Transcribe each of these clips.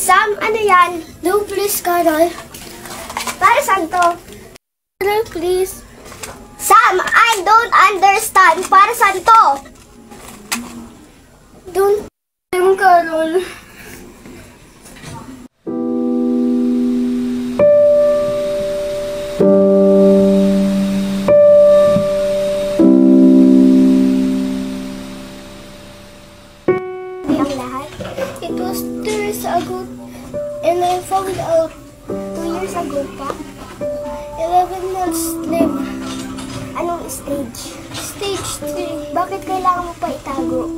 Sam, ano yan? No, please, Carol. Para saan to? Carol, please. Sam, I don't understand. Para saan to? Don't. Carol. It was 2 years ago, and I found out 2 years ago pa. 11 months live. Anong stage? Stage 3. Bakit kailangan mo pa itago?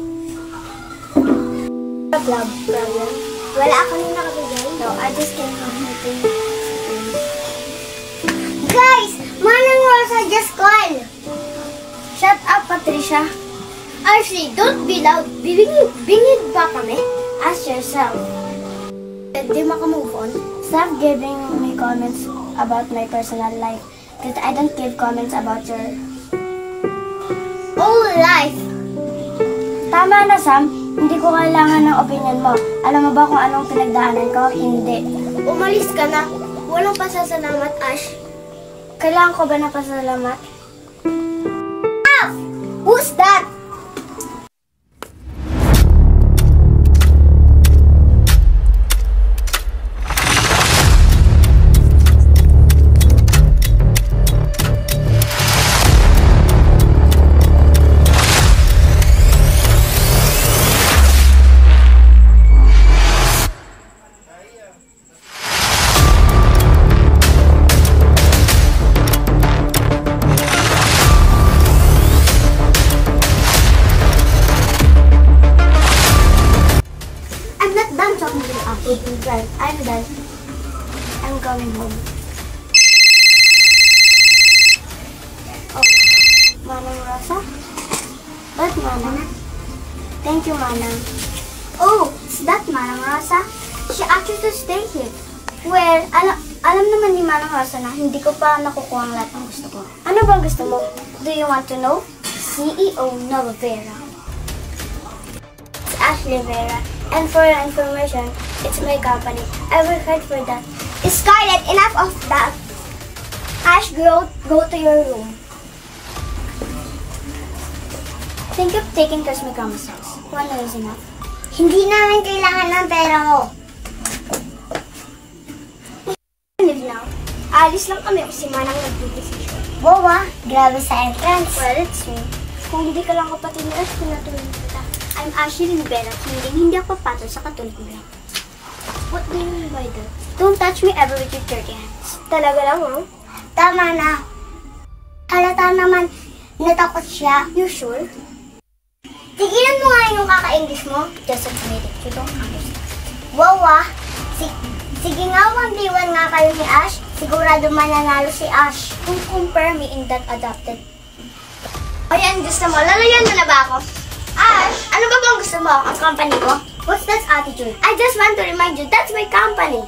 Love problem. Wala ako nung nakabigay. No, I just can't have anything. Guys! Manang Rosa just call! Shut up, Patricia. Ashley, don't be loud. Bingid ba kami? Ask yourself. Di maka-move on? Stop giving me comments about my personal life. Because I don't give comments about your whole life. Tama na, Sam. Hindi ko kailangan ng opinion mo. Alam mo ba kung anong pinagdaanan ko? Hindi. Umalis ka na. Walang pasasalamat, Ash. Kailangan ko ba na pasalamat? Ah! Who's that? I'm done. I'm going home. Oh, Manang Rosa? Ba't Manang? Thank you, Manang. Oh, is that Manang Rosa? She asked you to stay here. Well, alam naman ni Manang Rosa na hindi ko pa nakukuha ang lahat ng gusto ko. Ano bang gusto mo? Do you want to know? CEO Nova Vera. It's Ashley Vera. And for your information, it's my company. I work hard for that. Scarlett, enough of that. Ash, go to your room. Think of taking Cosmic Chromosomes. 1 is enough. Hindi namin kailangan ng pera mo. Live now. Alis lang kami kasi manang nag-decision. Boba, grabe sa entrance. Well, it's me. Kung hindi ka lang kapatid ni Ash, pinatuloy kita. I'm Ashley Rivera, hindi ako papatol sa katulad mo lang. What do you mean by that? Don't touch me ever with your dirty hands. Talaga lang, oh? Tama na. Halata naman, natakot siya. You sure? Tigilan mo nga yung kaka-English mo. Just admit it, you don't understand. Wow, ah. Sige nga, 1v1 nga kayo ni Ash. Sigurado mananalo si Ash. Kung compare me in that adopted. Ayan, gusto mo. Lalayan mo na ba ako? Ash, ano ba bang gusto mo? Ang company ko? What's that attitude? I just want to remind you, that's my company.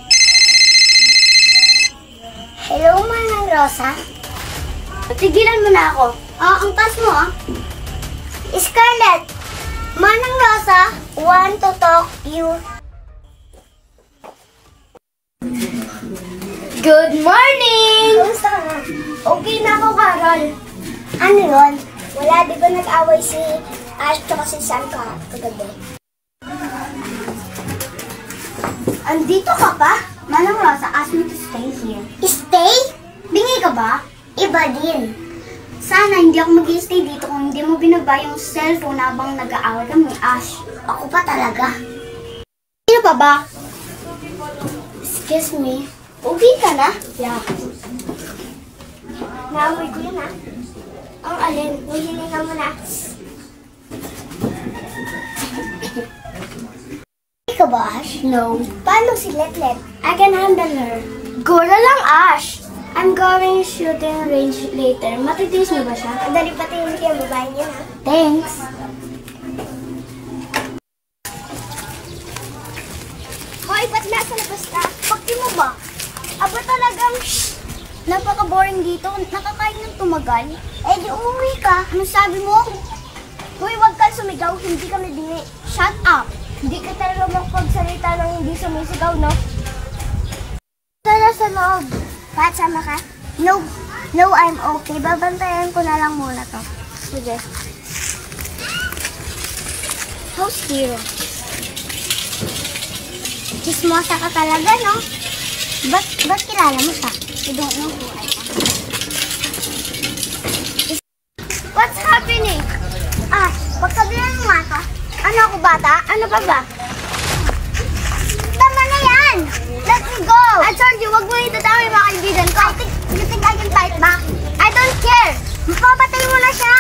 Hello, Manang Rosa. Tigilan mo na ako. Ang taas mo, ah. Scarlett, Manang Rosa, want to talk you. Good morning! Kamusta ka na? Okay na ako, Carol. Ano yun? Wala, di ba nag-away si Ash tsaka si Sam kagabi? Andito ka pa? Manang Rosa asked me to stay here. Stay? Bingi ka ba? Iba din. Sana hindi ako mag-stay dito kung hindi mo binaba yung cellphone habang nag-aaway kami ni Ash. Ako pa talaga. Sino pa ba? Excuse me. Okay ka na? Yeah. Naamoy ko yun, ha? Ang alin? Huhilinga mo na. Ikaw ba, Ash? No. Paano si Letlet? I can handle her. Gura lang, Ash. I'm going shooting range later. Matitiis mo ba siya? Dali pati hindi kayo babae niya, ha? Thanks. Hoy, ba't nasa labas ka? Pakti mo ba? Aba talagang, napaka-boring dito. Nakakain ng tumagal. Eh, di umuwi ka. Ano sabi mo? Hoy, wag kang sumigaw. Hindi kami dini. Shut up. Hindi ka talaga magpagsalita ng hindi laging sumisigaw, no? Tara sa loob. Pat, sama ka? No, I'm okay. Babantayan ko na lang muna to. Sige. How's Hero? Chismosa ka talaga, no? Ba't kilala mo siya? I don't know who I am. What's happening? Pagkabilan mo nga to. Ano ako, bata? Ano pa ba? Tama na yan! Let me go! I told you, wag mo itatama yung mga kaibigan ko. You think I can fight back? I don't care! Mapapatay mo na siya!